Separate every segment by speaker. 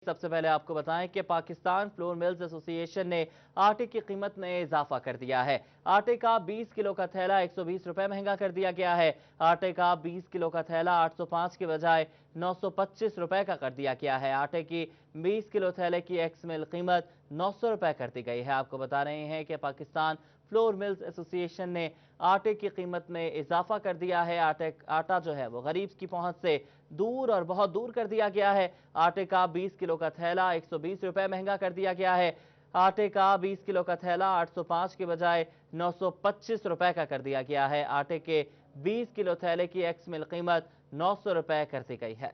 Speaker 1: सबसे पहले आपको बताएं कि पाकिस्तान फ्लोर मिल्स एसोसिएशन ने आटे की कीमत में इजाफा कर दिया है। आटे का 20 किलो का थैला 120 रुपए महंगा कर दिया गया है। आटे का 20 किलो का थैला 805 के बजाय 925 रुपए का कर दिया गया है। आटे की 20 किलो थैले की एक्स मिल कीमत 900 रुपए कर दी गई है। आपको बता रहे हैं कि पाकिस्तान फ्लोर मिल्स एसोसिएशन ने आटे की कीमत में इजाफा कर दिया है। आटा जो है वो गरीब की पहुंच से दूर और बहुत दूर कर दिया गया है। आटे का 20 किलो का थैला 120 रुपए महंगा कर दिया गया है। आटे का 20 किलो का थैला 805 के बजाय 925 रुपए का कर दिया गया है। आटे के 20 किलो थैले की एक्स मिल कीमत 900 रुपए कर दी गई है।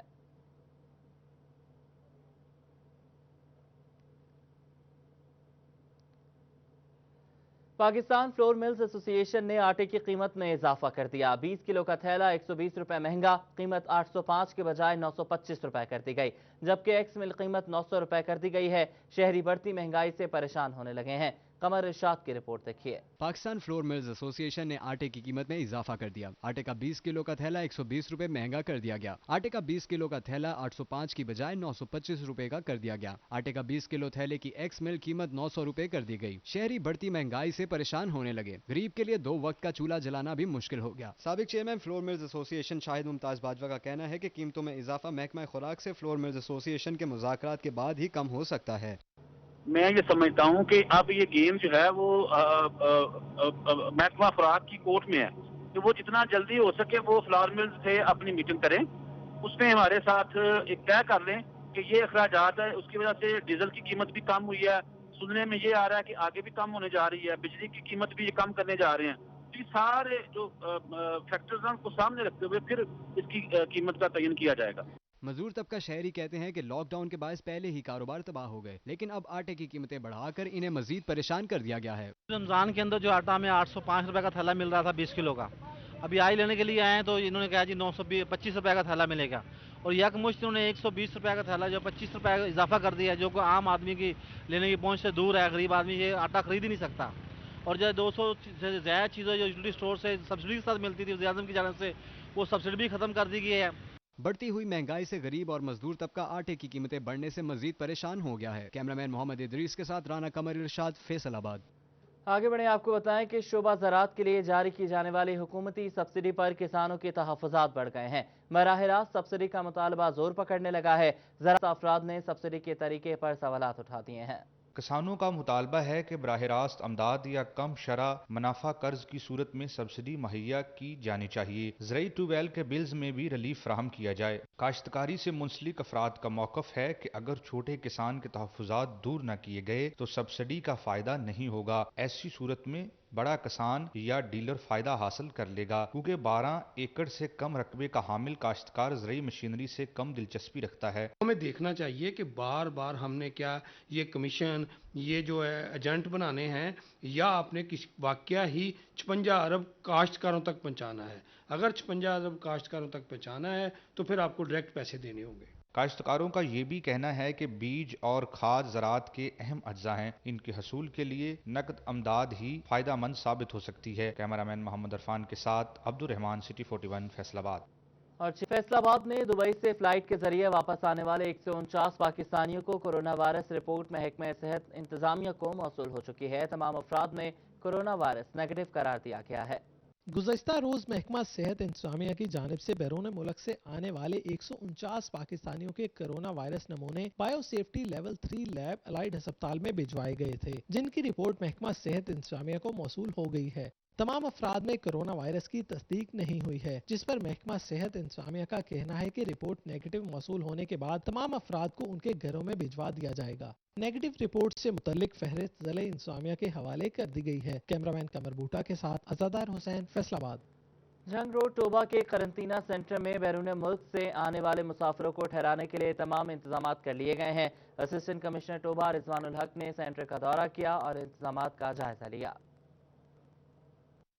Speaker 1: पाकिस्तान फ्लोर मिल्स एसोसिएशन ने आटे की कीमत में इजाफा कर दिया। 20 किलो का थैला 120 रुपए महंगा, कीमत 805 के बजाय 925 रुपए कर दी गई, जबकि एक्स मिल कीमत 900 रुपए कर दी गई है। शहरी बढ़ती महंगाई से परेशान होने लगे हैं। कमर इरशाद की रिपोर्ट देखिए।
Speaker 2: पाकिस्तान फ्लोर मिल्स एसोसिएशन ने आटे की कीमत में इजाफा कर दिया। आटे का 20 किलो का थैला 120 रुपए महंगा कर दिया गया। आटे का 20 किलो का थैला 805 की बजाय 925 रुपए का कर दिया गया। आटे का 20 किलो थैले की एक्स मिल कीमत 900 रुपए कर दी गई। शहरी बढ़ती महंगाई से परेशान होने लगे। गरीब के लिए 2 वक्त का चूल्हा जलाना भी मुश्किल हो गया। साबिक chairman flour mills association Shahid Mumtaz Bajwa का कहना है कि कीमतों में इजाफा महकमा खुराक से फ्लोर मिल्स एसोसिएशन के मुज़ाकरात के बाद ही कम हो सकता है।
Speaker 3: मैं ये समझता हूँ कि अब ये गेम जो है वो महकमा खुराक की कोर्ट में है, कि वो जितना जल्दी हो सके वो फ्लावर मिल्स से अपनी मीटिंग करें, उसमें हमारे साथ एक तय कर लें कि ये अखराजात है, उसकी वजह से डीजल की कीमत भी कम हुई है, सुनने में ये आ रहा है कि आगे भी कम होने जा रही है, बिजली की कीमत भी ये कम करने जा रहे हैं। तो ये सारे जो फैक्टर्स हैं उनको सामने रखते हुए फिर इसकी कीमत का तयन किया जाएगा।
Speaker 2: मजदूर तबका शहरी कहते हैं कि लॉकडाउन के बायस पहले ही कारोबार तबाह हो गए, लेकिन अब आटे की कीमतें बढ़ाकर इन्हें मजीद परेशान कर दिया गया है।
Speaker 4: रमजान के अंदर जो आटा हमें 805 रुपए का थैला मिल रहा था 20 किलो का, अभी आई लेने के लिए आए तो इन्होंने कहा जी 925 रुपए का थैला मिलेगा, और यकमुश्त उन्होंने 120 रुपए का थैला जो 25 रुपए का इजाफा कर दिया है, जो आम आदमी की लेने की पहुंच से दूर है। गरीब आदमी ये आटा खरीद ही नहीं सकता। और जो 200 से ज़्यादा चीज़ें जो यूटिलिटी स्टोर से सब्सिडी के साथ मिलती थी वज़ीर आज़म की जानिब से, वो सब्सिडी भी खत्म कर दी गई है।
Speaker 2: बढ़ती हुई महंगाई से गरीब और मजदूर तबका आटे की कीमतें बढ़ने से मजीद परेशान हो गया है। कैमरामैन मोहम्मद इदरीस के साथ राना कमर इरशाद, फैसलाबाद।
Speaker 1: आगे बढ़े, आपको बताएं कि शोबा ज़राअत के लिए जारी की जाने वाली हुकूमती सब्सिडी पर किसानों के तहफ़्फ़ुज़ात बढ़ गए हैं। बराह रास्त सब्सिडी का मुतालबा जोर पकड़ने लगा है। ज़राअत अफराद ने सब्सिडी के तरीके पर सवालात उठा दिए हैं।
Speaker 5: किसानों का मुतालबा है कि बराह रास्त अमदाद या कम शरह मुनाफा कर्ज की सूरत में सब्सिडी मुहैया की जानी चाहिए। ज़राई ट्यूबवेल के बिल्स में भी रिलीफ फराहम किया जाए। काश्तकारी से मुंसलिक अफराद का मौक़िफ़ है कि अगर छोटे किसान के तहफ़्फ़ुज़ात दूर न किए गए तो सब्सिडी का फ़ायदा नहीं होगा। ऐसी सूरत में बड़ा किसान या डीलर फायदा हासिल कर लेगा, क्योंकि 12 एकड़ से कम रकबे का हामिल काश्तकार ज़रूरी मशीनरी से कम दिलचस्पी रखता है।
Speaker 6: हमें देखना चाहिए कि बार बार हमने क्या ये कमीशन, ये जो है एजेंट बनाने हैं, या आपने किस वाकया ही 56 अरब काश्तकारों तक पहुंचाना है। अगर 56 अरब काश्तकारों तक पहुंचाना है तो फिर आपको डायरेक्ट पैसे देने होंगे।
Speaker 5: काश्तकारों का ये भी कहना है कि बीज और खाद ज़राअत के अहम अज्जा हैं। इनके हसूल के लिए नकद अमदाद ही फ़ायदा मंद साबित हो सकती है। कैमरामैन मोहम्मद अरफान के साथ अब्दुल रहमान, सिटी 41, फैसलाबाद।
Speaker 1: और फैसलाबाद में दुबई से फ्लाइट के जरिए वापस आने वाले 149 पाकिस्तानियों को कोरोना वायरस रिपोर्ट महकमा सेहत इंतजामिया को मौसूल हो चुकी है। तमाम अफराद में कोरोना वायरस नेगेटिव करार दिया गया है।
Speaker 7: गुज़श्ता रोज महकमा सेहत इंतजामिया की जानिब से बैरून मुल्क से आने वाले 149 पाकिस्तानियों के कोरोना वायरस नमूने bio safety level 3 lab allied अस्पताल में भिजवाए गए थे, जिनकी रिपोर्ट महकमा सेहत इंतजामिया को मौसूल हो गई है। तमाम अफराद में कोरोना वायरस की तस्दीक नहीं हुई है, जिस पर महकमा सेहत इंतजामिया का कहना है कि रिपोर्ट नेगेटिव मौसूल होने के बाद तमाम अफराद को उनके घरों में भिजवा दिया जाएगा। नेगेटिव रिपोर्ट से मुतल्लिक फहरिस्त ज़िले इंतजामिया के हवाले कर दी गई है। कैमरामैन कमर बूटा के साथ अज़ादार हुसैन, फैसलाबाद।
Speaker 1: जंग रोड टोबा के करंतना सेंटर में बैरून मुल्क से आने वाले मुसाफिरों को ठहराने के लिए तमाम इंतजाम कर लिए गए हैं। असिस्टेंट कमिश्नर टोबा रिजवानुल हक ने सेंटर का दौरा किया और इंतजाम का जायजा लिया।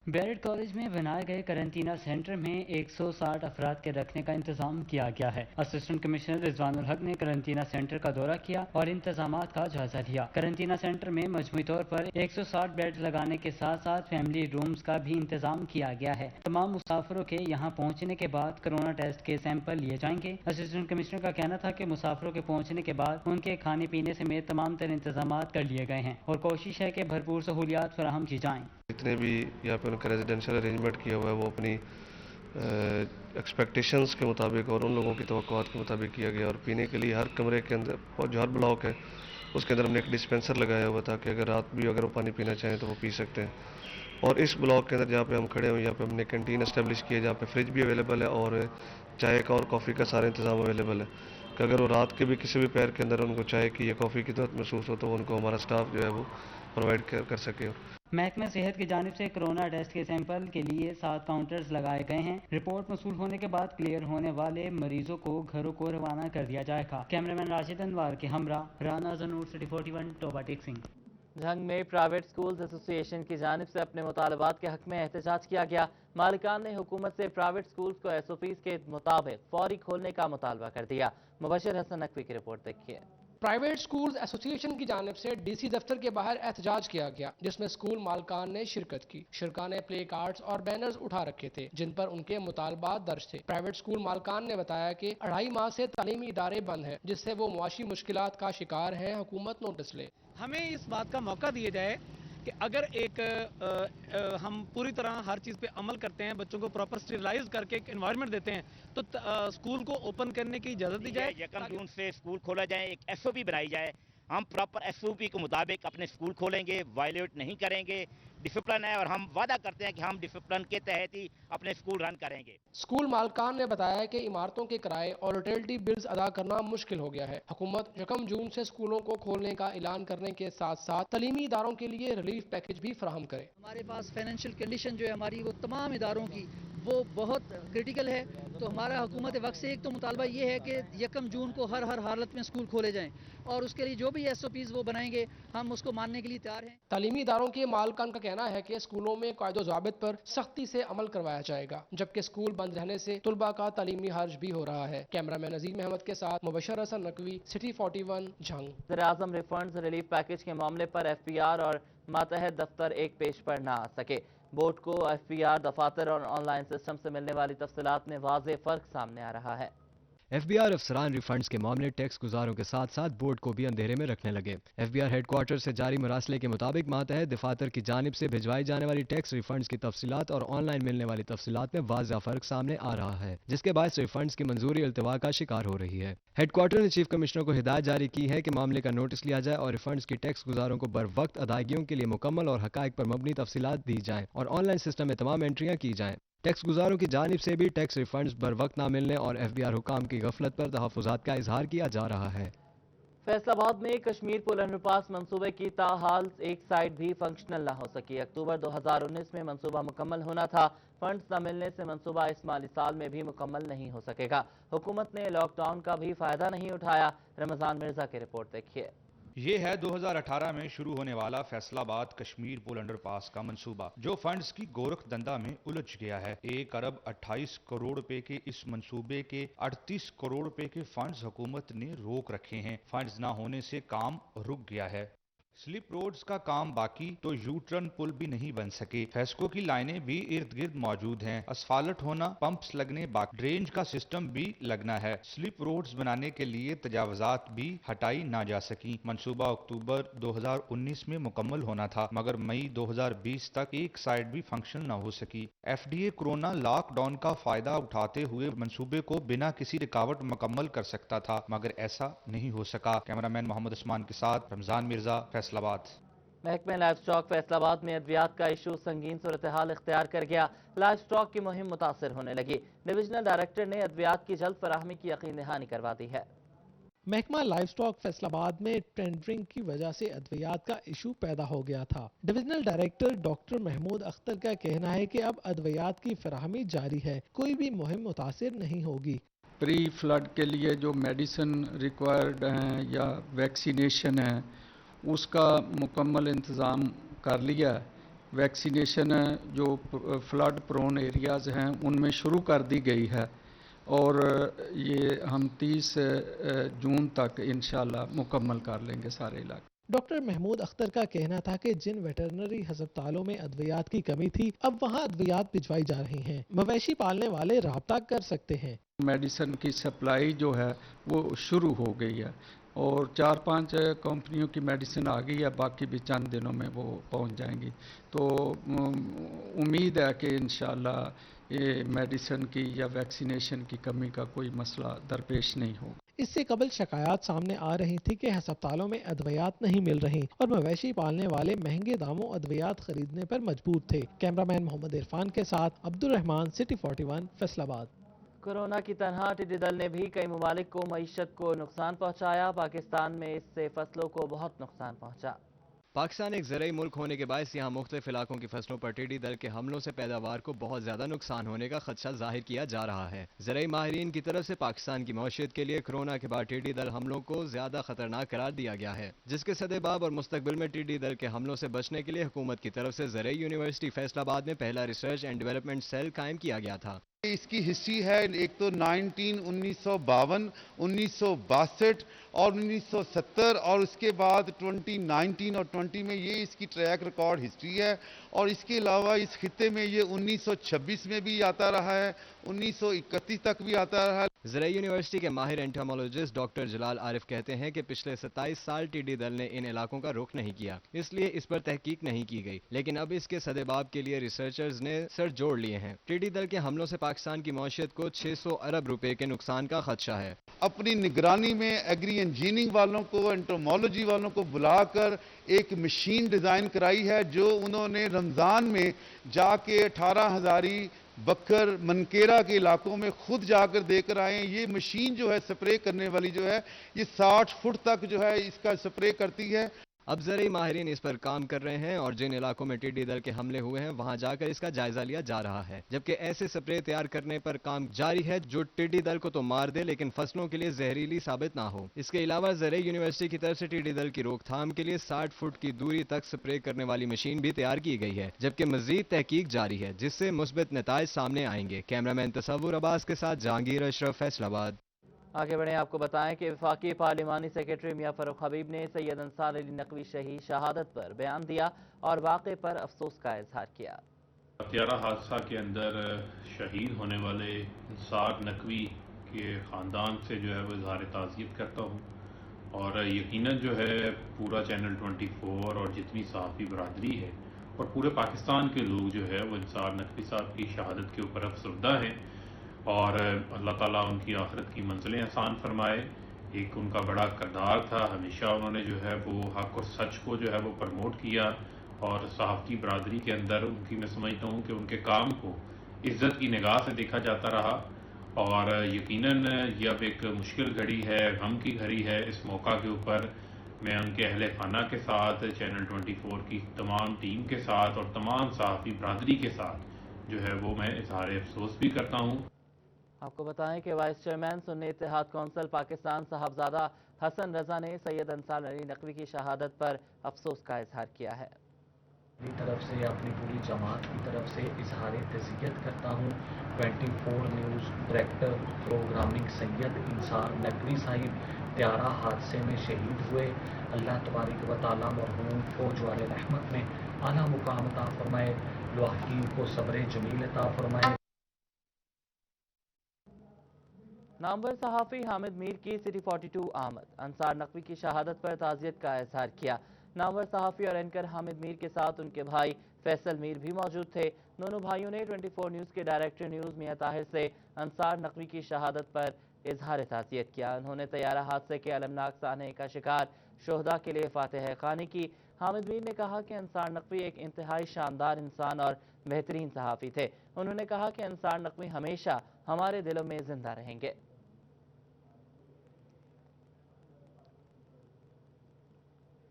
Speaker 8: بیرٹ کالج میں بنائے گئے قرنطینہ سینٹر میں 160 افراد کے رکھنے کا انتظام کیا گیا ہے۔ اسسٹنٹ کمشنر رضوان الحق نے قرنطینہ سینٹر کا دورہ کیا اور انتظامات کا جائزہ لیا۔ قرنطینہ سینٹر میں مجموعی طور پر 160 بیڈ لگانے کے ساتھ ساتھ فیملی رومز کا بھی انتظام کیا گیا ہے۔ تمام مسافروں کے یہاں پہنچنے کے بعد کرونا ٹیسٹ کے سیمپل لیے جائیں گے۔ اسسٹنٹ کمشنر کا کہنا تھا کہ مسافروں کے پہنچنے کے بعد ان کے کھانے پینے سمیت تمام تر انتظامات کر لیے گئے ہیں اور کوشش ہے کہ بھرپور سہولیات فراہم کی جائیں۔
Speaker 9: جتنے بھی یہاں پہ ان کا ریزیڈینشیل ارینجمنٹ کیا ہوا ہے وہ اپنی ایکسپیکٹیشنز کے مطابق اور ان لوگوں کی توقعات کے مطابق کیا گیا، اور پینے کے لیے ہر کمرے کے اندر اور جو ہر بلاک ہے اس کے اندر ہم نے ایک ڈسپینسر لگایا ہوا تھا کہ اگر رات بھی اگر وہ پانی پینا چاہیں تو وہ پی سکتے ہیں۔ اور اس بلاک کے اندر جہاں پہ ہم کھڑے ہوئے یہاں پہ ہم نے کینٹین اسٹیبلش کی ہے جہاں پہ فریج بھی اویلیبل ہے اور چائے کا اور کافی کا سارا انتظام اویلیبل ہے کہ اگر وہ رات کے بھی کسی بھی پیر کے اندر ان کو چائے کی یا کافی کی ضرورت محسوس ہو تو ان کو ہمارا سٹاف جو ہے وہ پرووائڈ کر سکے۔
Speaker 8: محکمہ صحت کی جانب سے کرونا ٹیسٹ کے سیمپل کے لیے 7 کاؤنٹرز لگائے گئے ہیں۔ رپورٹ موصول ہونے کے بعد کلیئر ہونے والے مریضوں کو گھروں کو روانہ کر دیا جائے گا۔ کیمرامین راشد انوار کے ہمراہ رانا زنور سٹی 41 ٹوبا ٹیک سنگھ۔
Speaker 1: جھنگ میں پرائیویٹ سکولز ایسوسی ایشن کی جانب سے اپنے مطالبات کے حق میں احتجاج کیا گیا۔ مالکان نے حکومت سے پرائیویٹ سکولز کو ایس او پیز کے مطابق فوری کھولنے کا مطالبہ کر دیا۔ مبشر حسن نقوی کی رپورٹ دیکھیے۔
Speaker 7: پرائیویٹ سکولز ایسوسی ایشن کی جانب سے ڈی سی دفتر کے باہر احتجاج کیا گیا جس میں سکول مالکان نے شرکت کی۔ شرکاء نے پلے کارڈز اور بینرز اٹھا رکھے تھے جن پر ان کے مطالبات درج تھے۔ پرائیویٹ سکول مالکان نے بتایا کہ 2.5 ماہ سے تعلیمی ادارے بند ہیں جس سے وہ معاشی مشکلات کا شکار ہیں، حکومت نوٹس لے۔
Speaker 10: ہمیں اس بات کا موقع دیا جائے کہ اگر ایک ہم پوری طرح ہر چیز پہ عمل کرتے ہیں، بچوں کو پراپر اسٹیرلائز کر کے ایک انوائرمنٹ دیتے ہیں تو اسکول کو اوپن کرنے کی اجازت دی جائے۔
Speaker 11: 1 جون سے اسکول کھولا جائے، ایک ایس او پی بنائی جائے، ہم پراپر ایس او پی کے مطابق اپنے اسکول کھولیں گے، وائلیٹ نہیں کریں گے۔ ڈسپلن ہے اور ہم وعدہ کرتے ہیں کہ ہم ڈسپلن کے تحت ہی اپنے اسکول رن کریں گے۔
Speaker 7: اسکول مالکان نے بتایا کہ عمارتوں کے کرائے اور یوٹیلٹی بلز ادا کرنا مشکل ہو گیا ہے۔ حکومت 1 جون سے اسکولوں کو کھولنے کا اعلان کرنے کے ساتھ ساتھ تعلیمی اداروں کے لیے ریلیف پیکج بھی فراہم کرے۔
Speaker 12: ہمارے پاس فائنینشیل کنڈیشن جو ہے ہماری وہ تمام اداروں کی وہ بہت کرٹیکل ہے، تو ہمارا حکومت وقت سے ایک تو مطالبہ یہ ہے کہ 1 جون کو ہر حالت میں اسکول کھولے جائیں اور اس کے لیے جو بھی ایس او پیز وہ بنائیں گے ہم اس کو ماننے کے لیے تیار ہیں۔
Speaker 7: تعلیمی اداروں کے مالکان کا کہنا ہے کہ اسکولوں میں قواعد و ضوابط پر سختی سے عمل کروایا جائے گا، جبکہ اسکول بند رہنے سے طلباء کا تعلیمی حرج بھی ہو رہا ہے۔ کیمرامین عظیم احمد کے ساتھ مبشر حسن نقوی، سٹی 41 جھنگ۔
Speaker 1: وزیراعظم ریفنڈز ریلیف پیکج کے معاملے پر ایف پی آر اور ماتحت دفتر ایک پیش پر نہ آ سکے۔ بورڈ کو ایف پی آر دفاتر اور آن لائن سسٹم سے ملنے والی تفصیلات میں واضح فرق سامنے آ رہا ہے۔
Speaker 2: ایف بی آر افسران ریفنڈز کے معاملے ٹیکس گزاروں کے ساتھ ساتھ بورڈ کو بھی اندھیرے میں رکھنے لگے۔ F B R headquarter سے جاری مراسلے کے مطابق ماتحت دفاتر کی جانب سے بھجوائی جانے والی ٹیکس ریفنڈز کی تفصیلات اور آن لائن ملنے والی تفصیلات میں واضح فرق سامنے آ رہا ہے، جس کے باعث ریفنڈز کی منظوری التوا کا شکار ہو رہی ہے۔ ہیڈ کوارٹر نے چیف کمشنر کو ہدایت جاری کی ہے کہ معاملے کا نوٹس لیا جائے اور ریفنڈز کی ٹیکس گزاروں کو بر وقت ادائیگیوں کے لیے مکمل اور حقائق پر مبنی تفصیلات دی جائیں اور آن لائن سسٹم میں تمام انٹریاں کی جائیں۔ ٹیکس گزاروں کی جانب سے بھی ٹیکس ریفنڈز بر وقت نہ ملنے اور ایف بی آر حکام کی غفلت پر تحفظات کا اظہار کیا جا رہا ہے۔
Speaker 1: فیصل آباد میں کشمیر پل انڈر پاس منصوبے کی تاحال ایک سائٹ بھی فنکشنل نہ ہو سکی۔ اکتوبر 2019 میں منصوبہ مکمل ہونا تھا، فنڈز نہ ملنے سے منصوبہ اس مالی سال میں بھی مکمل نہیں ہو سکے گا۔ حکومت نے لاک ڈاؤن کا بھی فائدہ نہیں اٹھایا۔ رمضان مرزا کی رپورٹ دیکھیے۔
Speaker 5: یہ ہے 2018 میں شروع ہونے والا فیصل آباد کشمیر پل انڈر پاس کا منصوبہ جو فنڈز کی گورکھ دندہ میں الجھ گیا ہے۔ 1 ارب 28 کروڑ روپے کے اس منصوبے کے 38 کروڑ روپے کے فنڈز حکومت نے روک رکھے ہیں۔ فنڈز نہ ہونے سے کام رک گیا ہے۔ سلپ روڈز کا کام باقی تو یو ٹرن پل بھی نہیں بن سکے۔ فیسکو کی لائنیں بھی ارد گرد موجود ہیں، اسفالٹ ہونا، پمپس لگنے باقی، ڈرینج کا سسٹم بھی لگنا ہے۔ سلپ روڈز بنانے کے لیے تجاوزات بھی ہٹائی نہ جا سکی۔ منصوبہ اکتوبر 2019 میں مکمل ہونا تھا مگر مئی 2020 تک ایک سائٹ بھی فنکشنل نہ ہو سکی۔ F D A corona lockdown کا فائدہ اٹھاتے ہوئے منصوبے کو بنا کسی رکاوٹ مکمل کر سکتا تھا مگر ایسا نہیں ہو سکا۔ کیمرامین محمد عثمان کے ساتھ رمضان مرزا، فیصل آباد۔
Speaker 1: محکمہ لائف سٹاک فیصل آباد میں ادویات کا ایشو سنگین صورتحال اختیار کر گیا۔ لائف سٹاک کی مہم متاثر ہونے لگی۔ ڈویژنل ڈائریکٹر نے ادویات کی جلد فراہمی کی یقین دہانی کروا دی ہے۔
Speaker 7: محکمہ لائف سٹاک فیصل آباد میں ٹینڈرنگ کی وجہ سے ادویات کا ایشو پیدا ہو گیا تھا۔ Divisional director doctor Mahmood Akhtar کا کہنا ہے کہ اب ادویات کی فراہمی جاری ہے، کوئی بھی مہم متاثر نہیں ہوگی۔
Speaker 13: پری فلڈ کے لیے جو میڈیسن ریکوائرڈ ہیں یا ویکسینیشن ہے اس کا مکمل انتظام کر لیا ہے۔ वैक्सीनेशन जो फ्लड प्रोन एरियाज़ हैं उनमें शुरू कर दी गई है और ये हम 30 जून तक इंशाल्लाह मुकम्मल कर लेंगे सारे इलाके।
Speaker 7: डॉक्टर महमूद अख्तर का कहना था कि जिन वेटरनरी अस्पतालों में अद्वियात की कमी थी अब वहां अद्वियात भिजवाई जा रही हैं। मवेशी पालने वाले राब्ता कर सकते हैं।
Speaker 13: मेडिसिन की सप्लाई जो है वो शुरू हो गई है और 4-5 कंपनियों की मेडिसिन आ गई है, बाकी भी चंद दिनों में वो पहुंच जाएंगी। तो उम्मीद है कि इंशाल्लाह ये मेडिसिन की या वैक्सीनेशन की कमी का कोई मसला दरपेश नहीं होगा।
Speaker 7: इससे कबल शिकायत सामने आ रही थी कि अस्पतालों में अद्वियात नहीं मिल रही और मवेशी पालने वाले महंगे दामों अद्वियात खरीदने पर मजबूर थे। कैमरामैन मोहम्मद इरफान के साथ अब्दुल रहमान, सिटी 41, फैसलाबाद।
Speaker 1: कोरोना की तनहा टिड्डी दल ने भी कई ममालिक को मईशत को नुकसान पहुंचाया। पाकिस्तान में इससे फसलों को बहुत नुकसान पहुंचा।
Speaker 2: पाकिस्तान एक ज़रूरी मुल्क होने के बायस यहाँ मुख्तलिफ इलाकों की फसलों पर टिड्डी दल के हमलों से पैदावार को बहुत ज़्यादा नुकसान होने का खदशा जाहिर किया जा रहा है। ज़रूरी माहिरीन की तरफ से पाकिस्तान की मईशत के लिए कोरोना के बाद टिड्डी दल हमलों को ज़्यादा खतरनाक करार दिया गया है, जिसके सदेबाब और मुस्तकबिल में टिड्डी दल के हमलों से बचने के लिए हुकूमत की तरफ से ज़रूरी यूनिवर्सिटी फैसलाबाद में पहला रिसर्च एंड डेवलपमेंट सेल कायम किया गया था।
Speaker 14: इसकी हिस्ट्री है, एक तो 1952, 1962 और 1970 और उसके बाद 2019 और 20 में ये इसकी ट्रैक रिकॉर्ड हिस्ट्री है। और इसके अलावा इस खित्ते में ये 1926 में भी आता रहा है, 1931 तक भी आता रहा है।
Speaker 2: ज़रूरी यूनिवर्सिटी के माहिर एंटोमोलॉजिस्ट डॉक्टर जलाल आरिफ कहते हैं कि पिछले 27 साल टिड्डी दल ने इन इलाकों का रुख नहीं किया, इसलिए इस पर तहकीक नहीं की गई, लेकिन अब इसके सदेबाब के लिए रिसर्चर्स ने सर जोड़ लिए हैं। टिड्डी दल के हमलों से पाकिस्तान की मईशत को 600 अरब रुपए के नुकसान का खदशा है।
Speaker 14: अपनी निगरानी में एग्री इंजीनियरिंग वालों को, एंटोमोलॉजी वालों को बुलाकर एक मशीन डिजाइन कराई है, जो उन्होंने रमजान में जाके 18,000 बकर मनकेरा के इलाकों में खुद जाकर देकर आए। ये मशीन जो है स्प्रे करने वाली जो है, ये 60 फुट तक जो है इसका स्प्रे करती है।
Speaker 2: अब ज़रूरी माहिरीन इस पर काम कर रहे हैं और जिन इलाकों में टिड्डी दल के हमले हुए हैं वहां जाकर इसका जायजा लिया जा रहा है, जबकि ऐसे स्प्रे तैयार करने पर काम जारी है जो टिड्डी दल को तो मार दे लेकिन फसलों के लिए जहरीली साबित ना हो। इसके अलावा ज़रूरी यूनिवर्सिटी की तरफ से टिड्डी दल की रोकथाम के लिए 60 फुट की दूरी तक स्प्रे करने वाली मशीन भी तैयार की गई है, जबकि मजीद तहकीक जारी है जिससे मुस्बित नताइज सामने आएंगे। कैमरामैन तसव्वुर अब्बास के साथ जहांगीर अशरफ, फैसलाबाद।
Speaker 1: आगे बढ़े, आपको बताएं कि वफाकी पार्लिमानी सेक्रेटरी मियां फरूख हबीब ने सैयद अंसार अली नकवी शहीद शहादत पर बयान दिया और वाक़े पर अफसोस का इजहार किया।
Speaker 15: हत्यारा हादसा के अंदर शहीद होने वाले अंसार नकवी के ख़ानदान से जो है वो इजहार ताज़ियत करता हूँ और यकीनन जो है पूरा चैनल 24 और जितनी सहाफ़ी बरादरी है और पूरे पाकिस्तान के लोग जो है वो अंसार नकवी साहब की शहादत के ऊपर अफसरदा हैं और अल्लाह ताला उनकी आखिरत की मंजिलें आसान फरमाए। एक उनका बड़ा किरदार था, हमेशा उन्होंने जो है वो हक और सच को जो है वो प्रमोट किया और सहाफ़ती बरादरी के अंदर उनकी मैं समझता हूँ कि उनके काम को इज़्ज़त की निगाह से देखा जाता रहा और यकीनन ये अब एक मुश्किल घड़ी है, गम की घड़ी है। इस मौका के ऊपर मैं उनके अहले खाना के साथ, चैनल 24 की तमाम टीम के साथ और तमाम सहाफ़ी बरादरी के साथ जो है वो मैं इजहार अफसोस भी करता हूँ।
Speaker 1: आपको बताएं कि vice chairman Sunni Ittehad council Pakistan Sahibzada Hassan Raza ने सैयद अंसार अली नकवी की शहादत पर अफसोस का इजहार किया है।
Speaker 16: अपनी तरफ से, अपनी पूरी जमात की तरफ से इजहार तज़ियत करता हूँ। 24 news director programming Syed Ansar Naqvi Sahib त्यारा हादसे में शहीद हुए। अल्लाह तबारक व तआला मरहूम को जवाल रहमत में आला मुकाम अता फरमाए, लवाहीन को सब्र जमील अता फरमाए।
Speaker 1: नामवर सहाफ़ी हामिद मीर की सिटी 42 आमद, अंसार नकवी की शहादत पर ताज़ियत का इजहार किया। नामवर सहाफ़ी और एंकर हामिद मीर के साथ उनके भाई फैसल मीर भी मौजूद थे। दोनों भाइयों ने 24 न्यूज़ के डायरेक्टर न्यूज़ मियां ताहिर से अंसार नकवी की शहादत पर इजहार ताज़ियत किया। उन्होंने तैयारा हादसे के अलमनाक सानहे का शिकार शोहदा के लिए फातिहा ख़्वानी की। हामिद मीर ने कहा कि अंसार नकवी एक इंतहाई शानदार इंसान और बेहतरीन सहाफ़ी थे। उन्होंने कहा कि अंसार नकवी हमेशा हमारे दिलों में जिंदा रहेंगे।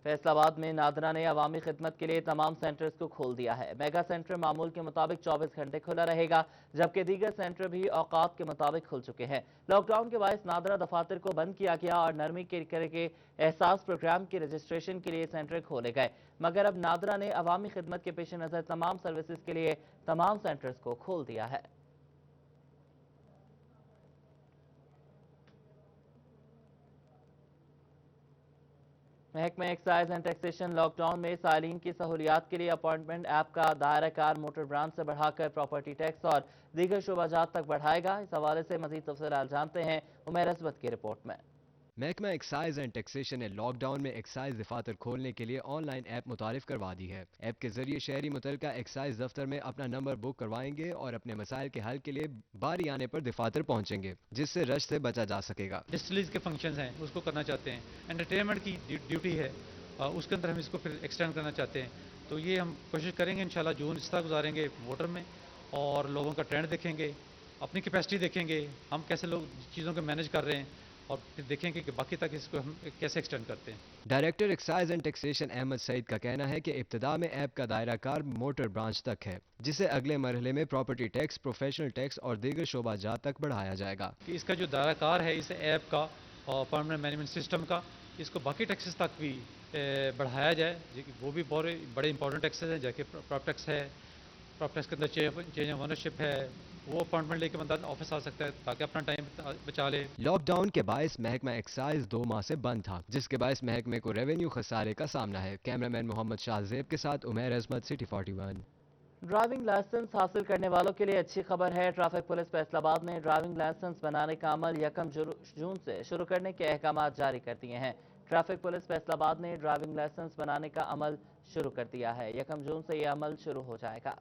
Speaker 1: फैसलाबाद में नादरा ने अवामी खिदमत के लिए तमाम सेंटर्स को खोल दिया है। मेगा सेंटर मामूल के मुताबिक 24 घंटे खुला रहेगा, जबकि दीगर सेंटर भी औकात के मुताबिक खुल चुके हैं। लॉकडाउन के बायस नादरा दफातर को बंद किया गया और नरमी के एहसास प्रोग्राम के रजिस्ट्रेशन के लिए सेंटर खोले गए, मगर अब नादरा ने अवामी खिदमत के पेश नज़र तमाम सर्विसेज के लिए तमाम सेंटर्स को खोल दिया है। महकमा एक्साइज एंड टैक्सेशन लॉकडाउन में सालीन की सहूलियात के लिए अपॉइंटमेंट ऐप का दायरा कार मोटर ब्रांच से बढ़ाकर प्रॉपर्टी टैक्स और दीगर शोबाजात तक बढ़ाएगा। इस हवाले से मजीद तफसीलात जानते हैं उमैर असवद की रिपोर्ट में।
Speaker 2: महकमा एक्साइज एंड टैक्सेशन ने लॉकडाउन में एक्साइज दफातर खोलने के लिए ऑनलाइन ऐप मुतारिफ करवा दी है। ऐप के जरिए शहरी मुतलका एक्साइज दफ्तर में अपना नंबर बुक करवाएंगे और अपने मसाइल के हल के लिए बारी आने पर दफातर पहुंचेंगे, जिससे रश से बचा जा सकेगा।
Speaker 17: डिस्टिलरीज के फंक्शंस हैं उसको करना चाहते हैं, एंटरटेनमेंट की ड्यूटी है उसके अंदर हम इसको फिर एक्सटेंड करना चाहते हैं, तो ये हम कोशिश करेंगे इंशाल्लाह जून इस तरह गुजारेंगे वोटर में और लोगों का ट्रेंड देखेंगे, अपनी कैपेसिटी देखेंगे, हम कैसे लोग चीज़ों को मैनेज कर रहे हैं और फिर देखेंगे कि बाकी तक इसको हम कैसे एक्सटेंड करते हैं।
Speaker 2: Director excise and taxation Ahmed Saeed का कहना है कि इब्तिदा में ऐप का दायरा कार मोटर ब्रांच तक है, जिसे अगले मरहले में प्रॉपर्टी टैक्स, प्रोफेशनल टैक्स और दीगर शोबाजात तक बढ़ाया जाएगा।
Speaker 17: कि इसका जो दायरा कार है इस ऐप का और परमानेंट मैनेजमेंट सिस्टम का, इसको बाकी टैक्सेस तक भी बढ़ाया जाए, वो भी बहुत बड़े इंपॉर्टेंट टैक्सेस हैं, जैसे प्रॉप टैक्स है, प्रॉप टैक्स के अंदर चेंज ऑफ ओनरशिप है, वो अपॉइंटमेंट लेके बंदा ऑफिस आ सकता है ताकि अपना टाइम बचा ले।
Speaker 2: लॉकडाउन के बायस महकमा एक्साइज 2 माह से बंद था, जिसके बायस महकमे को रेवेन्यू खसारे का सामना है। कैमरामैन मोहम्मद शाहजेब के साथ उमैर अजमत, सिटी 41।
Speaker 1: ड्राइविंग लाइसेंस हासिल करने वालों के लिए अच्छी खबर है। ट्रैफिक पुलिस फैसलाबाद ने ड्राइविंग लाइसेंस बनाने का अमल 1 जून से शुरू करने के अहकाम जारी कर दिए हैं। ट्रैफिक पुलिस फैसलाबाद ने ड्राइविंग लाइसेंस बनाने का अमल शुरू कर दिया है। 1 जून से यह अमल शुरू हो जाएगा।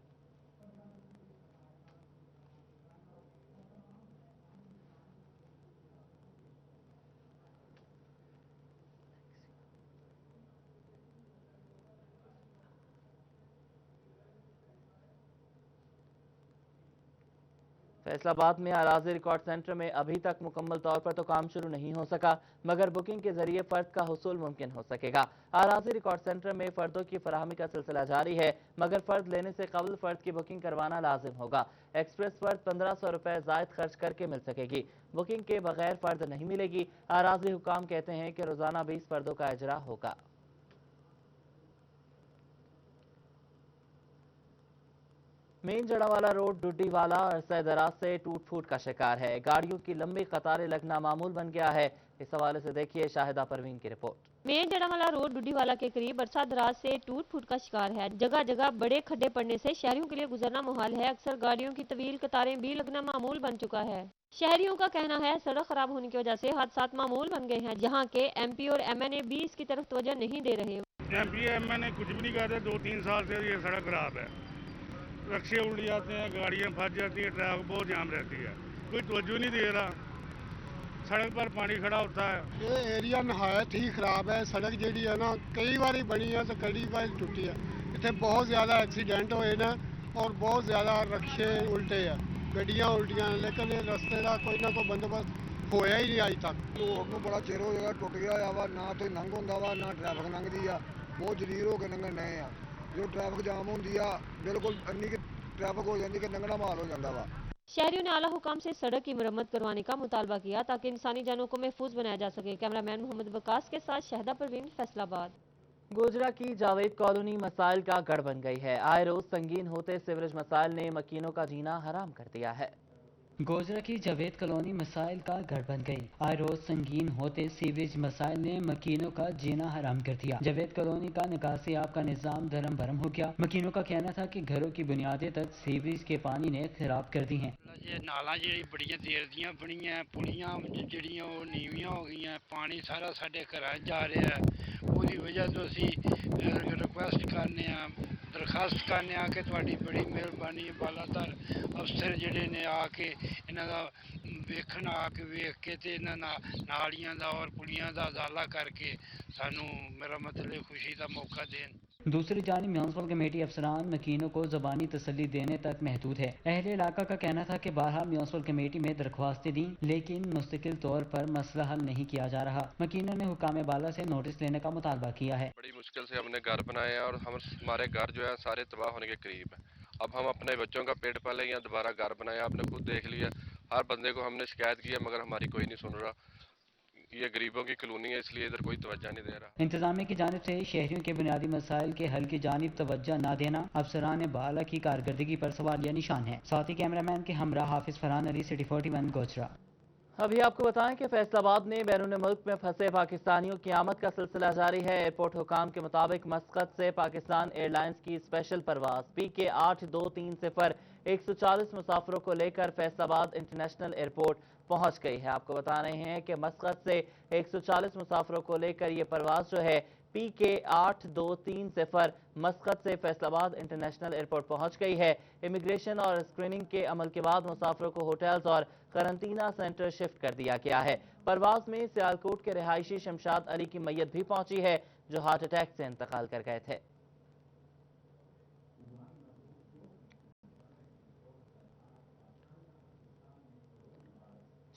Speaker 1: फैसलाबाद में अराजी रिकॉर्ड सेंटर में अभी तक मुकम्मल तौर पर तो काम शुरू नहीं हो सका, मगर बुकिंग के जरिए फर्द का हुसूल मुमकिन हो सकेगा। अराजी रिकॉर्ड सेंटर में फर्दों की फराहमी का सिलसिला जारी है, मगर फर्द लेने से कबल फर्द की बुकिंग करवाना लाजिम होगा। एक्सप्रेस फर्द 1500 रुपए जायद खर्च करके मिल सकेगी, बुकिंग के बगैर फर्द नहीं मिलेगी। अराजी हुकाम कहते हैं कि रोजाना 20 फर्दों का इजरा होगा। मेन जड़ावाला रोड डुड्डीवाला अरसा दराज से टूट फूट का शिकार है। गाड़ियों की लंबी कतारें लगना मामूल बन गया है। इस हवाले से देखिए शाहिदा परवीन की रिपोर्ट।
Speaker 18: मेन जड़ावाला रोड डुड्डीवाला के करीब अरसा दराज से टूट फूट का शिकार है। जगह जगह बड़े खड्डे पड़ने से शहरियों के लिए गुजरना मुहाल है। अक्सर गाड़ियों की तवील कतारें भी लगना मामूल बन चुका है। शहरियों का कहना है सड़क खराब होने की वजह से हादसा मामूल बन गए हैं, जहाँ के MP और MNA भी इसकी तरफ तवज्जो नहीं दे रहे।
Speaker 19: MP MNA कुछ भी नहीं कहते। 2-3 साल से ये सड़क खराब है, रक्शे उल्ट जाते हैं, गाड़ियाँ फंस जाती हैं, ट्रैफिक बहुत जाम रहती है, कोई तवज्जो नहीं दे रहा। सड़क पर पानी खड़ा होता है।
Speaker 20: ये एरिया नहायत ही खराब है। सड़क जी है ना कई बार बनी है तो कई बार टुटी है। इतने बहुत ज़्यादा एक्सीडेंट हुए ना और बहुत ज़्यादा रक्शे उल्टे है, गड्डियाँ उल्टियाँ, लेकिन ये रस्ते का कोई ना कोई बंदोबस्त होया ही नहीं अज तक।
Speaker 21: रोड को बड़ा चिर हो गया टुट गया वा, ना तो लंघ होंदा वा ना ट्रैफिक लंघदी आ, बहुत जलील हो के लंघण डए आ। जो ट्रैफिक जाम होंदी आ बिल्कुल अन्नी कि ट्रैफिक हो जाती कि लंघना माल हो जाता वा।
Speaker 18: शहरियों ने आला हुकाम से सड़क की मरम्मत करवाने का मुतालबा किया ताकि इंसानी जानों को महफूज बनाया जा सके। कैमरामैन मोहम्मद वकास के साथ शाहिदा परवीन, फैसलाबाद।
Speaker 1: गोजरा की जावेद कॉलोनी मसाइल का गढ़ बन गई है। आए रोज संगीन होते सीवरेज मसाइल ने मकीनों का जीना हराम कर दिया है।
Speaker 8: गोजरा की जावेद कॉलोनी मसाइल का घर बन गई। आए रोज संगीन होते सीवरेज मसाइल ने मकीनों का जीना हराम कर दिया। जावेद कॉलोनी का निकासी आप का निजाम धर्म भरम हो गया। मकीनों का कहना था कि घरों की बुनियादें तक सीवरेज के पानी ने खराब कर दी हैं।
Speaker 22: नाला जी बड़ियां देर दियां बनियां, पुलियां ਜਿਹੜੀਆਂ ਉਹ ਨੀਵੀਆਂ ਹੋ ਗਈਆਂ, ਪਾਣੀ ਸਾਰਾ ਸਾਡੇ ਘਰਾਂ ਜਾ ਰਿਹਾ ਹੈ। ਉਹਦੀ ਵਜ੍ਹਾ ਤੋਂ ਅਸੀਂ ਰਿਕੁਐਸਟ ਕਰਨੇ ਆ, ਦਰਖਾਸਤ ਕਰਨੇ ਆ ਕਿ ਤੁਹਾਡੀ ਬੜੀ ਮਿਹਰਬਾਨੀ ਬਾਲਾਧਰ ਅਫਸਰ ਜਿਹੜੇ ਨੇ ਆ ਕੇ ਇਹਨਾਂ ਦਾ ਵੇਖਣ, ਆ ਕੇ ਵੇਖ ਕੇ ਤੇ ਇਹਨਾਂ ਨਾਲੀਆਂ ਦਾ ਔਰ ਪੁਲੀਆਂ ਦਾ ਉਜਾਲਾ ਕਰਕੇ ਸਾਨੂੰ मेरा मतलब खुशी का मौका दें।
Speaker 8: दूसरी जानिब म्यूनसिपल कमेटी अफसरान मकीनों को ज़बानी तसल्ली देने तक महदूद है। अहले इलाका का कहना था कि बारहा म्यूनसिपल कमेटी में दरख्वास्तें दी, लेकिन मुस्तकिल तौर पर मसला हल नहीं किया जा रहा। मकीनों ने हुकाम बाला से नोटिस लेने का मुतालबा किया है।
Speaker 3: बड़ी मुश्किल से हमने घर बनाए हैं और हमारे घर जो है सारे तबाह होने के करीब है। अब हम अपने बच्चों का पेट पालें या दोबारा घर बनाए, आपने खुद देख लिया, हर बंदे को हमने शिकायत की है मगर हमारी कोई नहीं सुन रहा। ये गरीबों की कॉलोनी है, इसलिए इधर कोई तवज्जो नहीं दे रहा।
Speaker 8: इंतजामिया की जानिब से शहरियों के बुनियादी मसाइल के हल की जानिब तवज्जो न देना अफसरान बाला की कारकर्दगी पर सवालिया निशान है। साथ ही कैमरामैन के हमरा हाफिज फरहान अली, सिटी 41 गोचरा।
Speaker 1: अभी आपको बताएं कि फैसलाबाद में बैरून मुल्क में फंसे पाकिस्तानियों की आमद का सिलसिला जारी है। एयरपोर्ट हुकाम के मुताबिक मस्कत से पाकिस्तान एयरलाइंस की स्पेशल परवाज PK 8230 140 मुसाफिरों को लेकर फैसलाबाद इंटरनेशनल एयरपोर्ट पहुंच गई है। आपको बता रहे हैं कि मस्कत से 140 मुसाफिरों को लेकर ये परवाज जो है PK 8230 मस्कत से फैसलाबाद इंटरनेशनल एयरपोर्ट पहुंच गई है। इमिग्रेशन और स्क्रीनिंग के अमल के बाद मुसाफिरों को होटल्स और करंटीना सेंटर शिफ्ट कर दिया गया है। परवाज में सियालकोट के रिहायशी शमशाद अली की मैयत भी पहुंची है, जो हार्ट अटैक से इंतकाल कर गए थे।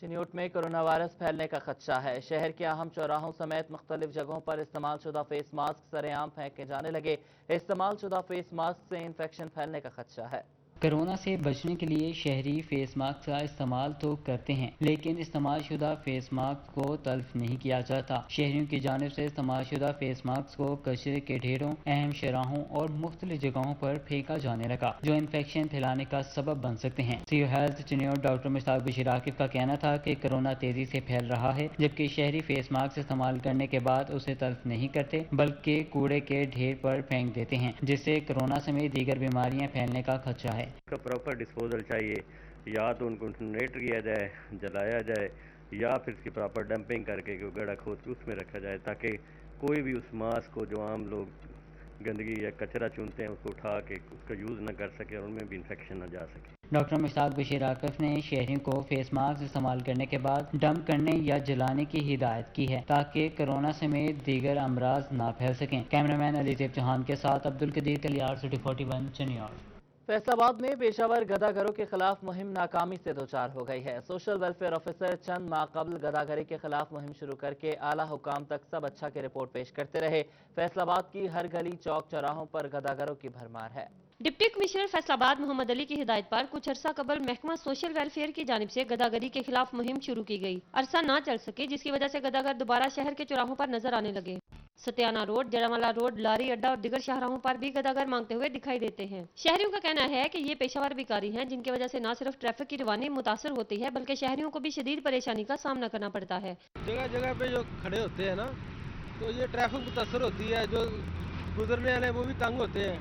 Speaker 1: चिन्यूट में कोरोना वायरस फैलने का खदशा है। शहर के अहम चौराहों समेत मुख्तलिफ जगहों पर इस्तेमाल शुदा फेस मास्क सरेआम फेंके जाने लगे। इस्तेमाल शुदा फेस मास्क से इन्फेक्शन फैलने का खदशा है।
Speaker 8: कोरोना से बचने के लिए शहरी फेस मास्क का इस्तेमाल तो करते हैं, लेकिन इस्तेमाल शुदा फेस मास्क को तल्फ नहीं किया जाता। शहरियों की जानिब से इस्तेमाल शुदा फेस मास्क को कचरे के ढेरों, अहम शराहों और मुख्तलिफ जगहों पर फेंका जाने लगा, जो इन्फेक्शन फैलाने का सबब बन सकते हैं। CO health Chiniot doctor Mushtaq Bashir Aqib का कहना था कि कोरोना तेजी से फैल रहा है, जबकि शहरी फेस मास्क इस्तेमाल करने के बाद उसे तल्फ नहीं करते बल्कि कूड़े के ढेर पर फेंक देते हैं, जिससे कोरोना समेत दीगर बीमारियां फैलने का खदशा है।
Speaker 4: का प्रॉपर डिस्पोजल चाहिए, या तो उनको इंसिनरेट किया जाए, जलाया जाए, या फिर इसकी प्रॉपर डंपिंग करके गड्ढा खोद के उसमें रखा जाए, ताकि कोई भी उस मास्क को जो आम लोग गंदगी या कचरा चुनते हैं उसको उठा के उसका यूज़ न कर सके और उनमें भी इंफेक्शन न जा सके।
Speaker 8: डॉक्टर मुश्ताक बशीर आकिब ने शहरियों को फेस मास्क इस्तेमाल करने के बाद डंप करने या जलाने की हिदायत की है, ताकि कोरोना समेत दीगर अमराज ना फैल सकें। कैमरामैन अलीजेब चौहान के साथ अब्दुल कदीर कलियार, सिटी 41 चिन्यूट।
Speaker 1: फैसलाबाद में पेशावर गदागरों के खिलाफ मुहिम नाकामी से दोचार हो गई है। सोशल वेलफेयर ऑफिसर चंद माह कबल गदागरी के खिलाफ मुहिम शुरू करके आला हुकाम तक सब अच्छा की रिपोर्ट पेश करते रहे। फैसलाबाद की हर गली चौक चौराहों पर गदागरों की भरमार है।
Speaker 18: डिप्टी कमिश्नर फैसलाबाद मोहम्मद अली की हिदायत पर कुछ अरसा कबल महकमा सोशल वेलफेयर की जानिब से गदागरी के खिलाफ मुहिम शुरू की गई। अरसा ना चल सके, जिसकी वजह से गदागर दोबारा शहर के चौराहों पर नजर आने लगे। सत्याना रोड, जड़ावाला रोड, लारी अड्डा और दिगर शाहराहों पर भी गदागर मांगते हुए दिखाई देते हैं। शहरियों का कहना है कि ये पेशावर भिखारी हैं, जिनकी वजह से न सिर्फ ट्रैफिक की रवानी मुतासर होती है, बल्कि शहरियों को भी शदीद परेशानी का सामना करना पड़ता है।
Speaker 23: जगह जगह पे जो खड़े होते हैं ना, तो ये ट्रैफिक मुतासर होती है। जो गुजरने वाले वो भी तंग होते हैं,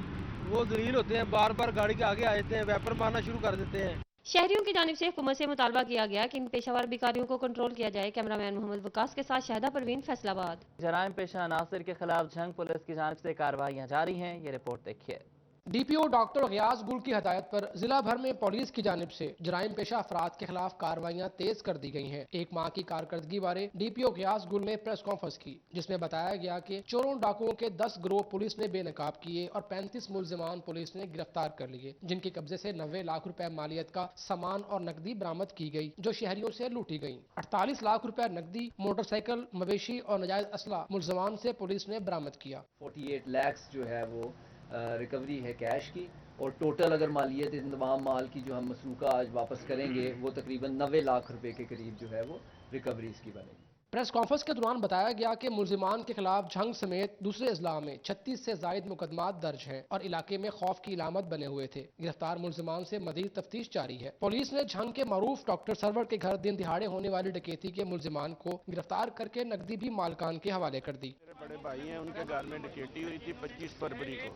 Speaker 23: वो जलील होते हैं, बार बार गाड़ी के आगे आ जाते हैं, वेपर मारना शुरू कर देते हैं।
Speaker 18: शहरियों की जानिब से हुकूमत से मुतालबा किया गया कि इन पेशावर भिखारियों को कंट्रोल किया जाए। कैमरामैन मोहम्मद वकास के साथ शाहिदा परवीन, फैसलाबाद।
Speaker 1: जराइम पेशा अनासर के खिलाफ झंग पुलिस की जानिब से कार्रवाइयां जारी हैं। ये रिपोर्ट देखिए।
Speaker 7: DPO डॉक्टर गयास गुल की हदायत पर जिला भर में पुलिस की जानिब से जराइम पेशा अफराद के खिलाफ कार्रवाइयां तेज कर दी गई हैं। एक माह की कारकर्दगी बारे DPO गयास गुल ने प्रेस कॉन्फ्रेंस की, जिसमें बताया गया कि चोरों डाकुओं के 10 गिरोह पुलिस ने बेनकाब किए और 35 मुलजिमान पुलिस ने गिरफ्तार कर लिए, जिनके कब्जे से 90 लाख रुपए मालियत का सामान और नकदी बरामद की गई, जो शहरियों से लूटी गई। 48 लाख रुपए नकदी, मोटरसाइकिल, मवेशी और नाजायज असला मुलजिमान से पुलिस ने बरामद किया।
Speaker 24: 48 लाख जो है वो रिकवरी है कैश की, और टोटल अगर मालियत इन तमाम माल की जो हम मसरूका आज वापस करेंगे वो तकरीबन 90 लाख रुपए के करीब जो है वो रिकवरी इसकी बनेगी।
Speaker 7: प्रेस कॉन्फ्रेंस के दौरान बताया गया कि मुलजिमान के खिलाफ झंग समेत दूसरे अजला में 36 से जायद मुकदमात दर्ज हैं और इलाके में खौफ की इलामत बने हुए थे। गिरफ्तार मुलजिमान से मजीद तफ्तीश जारी है। पुलिस ने झंग के मरूफ डॉक्टर सरवर के घर दिन दिहाड़े होने वाली डकैती के मुलजिमान को गिरफ्तार करके नकदी भी मालकान के हवाले कर दी।
Speaker 25: बड़े भाई हैं, उनके घर में डकैती हुई थी 25 फरवरी को,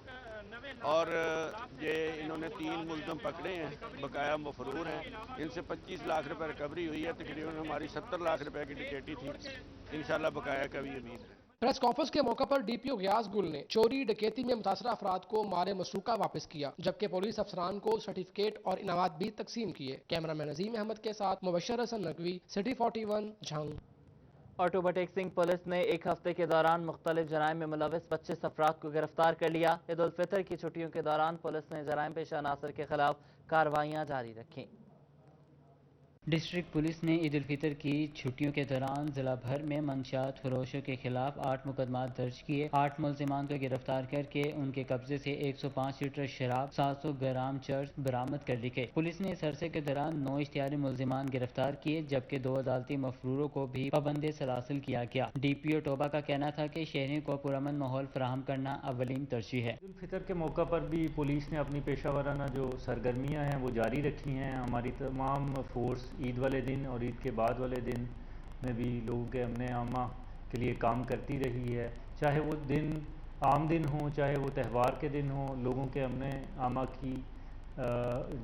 Speaker 25: और ये इन्होंने 3 मुलजम पकड़े हैं, बकाया मफरूर हैं। इनसे 25 लाख रुपए रिकवरी हुई है। तकरीबन हमारी 70 लाख रुपए की डकैती थी, इंशाल्लाह बकाया का भी उम्मीद है।
Speaker 7: प्रेस कॉन्फ्रेंस के मौके पर DPO गयास गुल ने चोरी डकैती में मुतासरा अफराद को माले मसरूका वापस किया, जबकि पुलिस अफसरान को सर्टिफिकेट और इनामात भी तकसीम किए। कैमरामैन अजीम अहमद के साथ मुबशर हसन नकवी, सिटी 41 झंग।
Speaker 1: اور टोबा टेक सिंह पुलिस ने एक हफ्ते के दौरान मुख्तलिफ जराइम में मुलविस 25 अफराद को गिरफ्तार कर लिया। ईद उल फितर की छुट्टियों के दौरान पुलिस ने जराइम पेशा अनासर के खिलाफ कार्रवाइयां जारी रखी।
Speaker 8: डिस्ट्रिक्ट पुलिस ने ईद उल फितर की छुट्टियों के दौरान जिला भर में मंशियात फरोशों के खिलाफ 8 मुकदमा दर्ज किए। 8 मुलजिमान को गिरफ्तार करके उनके कब्जे से 105 लीटर शराब, 700 ग्राम चर्च बरामद कर ली गई। पुलिस ने इस अरसे के दौरान 9 इख्तियारी मुलजिमान गिरफ्तार किए, जबकि 2 अदालती मफरूरों को भी पाबंदी सलासिल किया गया। DPO टोबा का कहना था कि शहरियों को पुरअमन माहौल फराहम करना अवलीन तरजीह है।
Speaker 6: ईद उल फितर के मौका पर भी पुलिस ने अपनी पेशा वाराना जो सरगर्मियाँ हैं वो जारी रखी हैं। हमारी तमाम फोर्स ईद वाले दिन और ईद के बाद वाले दिन में भी लोगों के अमन आमा के लिए काम करती रही है। चाहे वो दिन आम दिन हो, चाहे वो त्यौहार के दिन हो, लोगों के अमन आमा की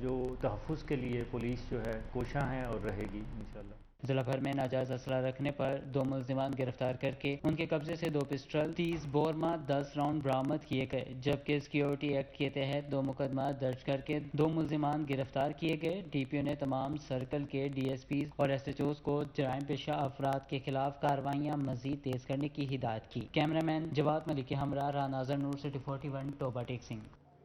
Speaker 6: जो तहफ़्फ़ुज़ के लिए पुलिस जो है कोशां है और रहेगी इंशाअल्लाह।
Speaker 8: जिला भर में नाजायज असला रखने पर 2 मुलजिमान गिरफ्तार करके उनके कब्जे से 2 पिस्टल, 30 बोरमा, 10 राउंड बरामद किए गए, जबकि सिक्योरिटी एक्ट के तहत 2 मुकदमा दर्ज करके 2 मुलजिमान गिरफ्तार किए गए। DPO ने तमाम सर्कल के DSPs और SHOs को जराइम पेशा अफराद के खिलाफ कार्रवाइयाँ मजीद तेज करने की हिदायत की। कैमरामैन जवाद मलिक के हमरा राह नाज़र नूर सिटी 41 टोबा टेक सिंह।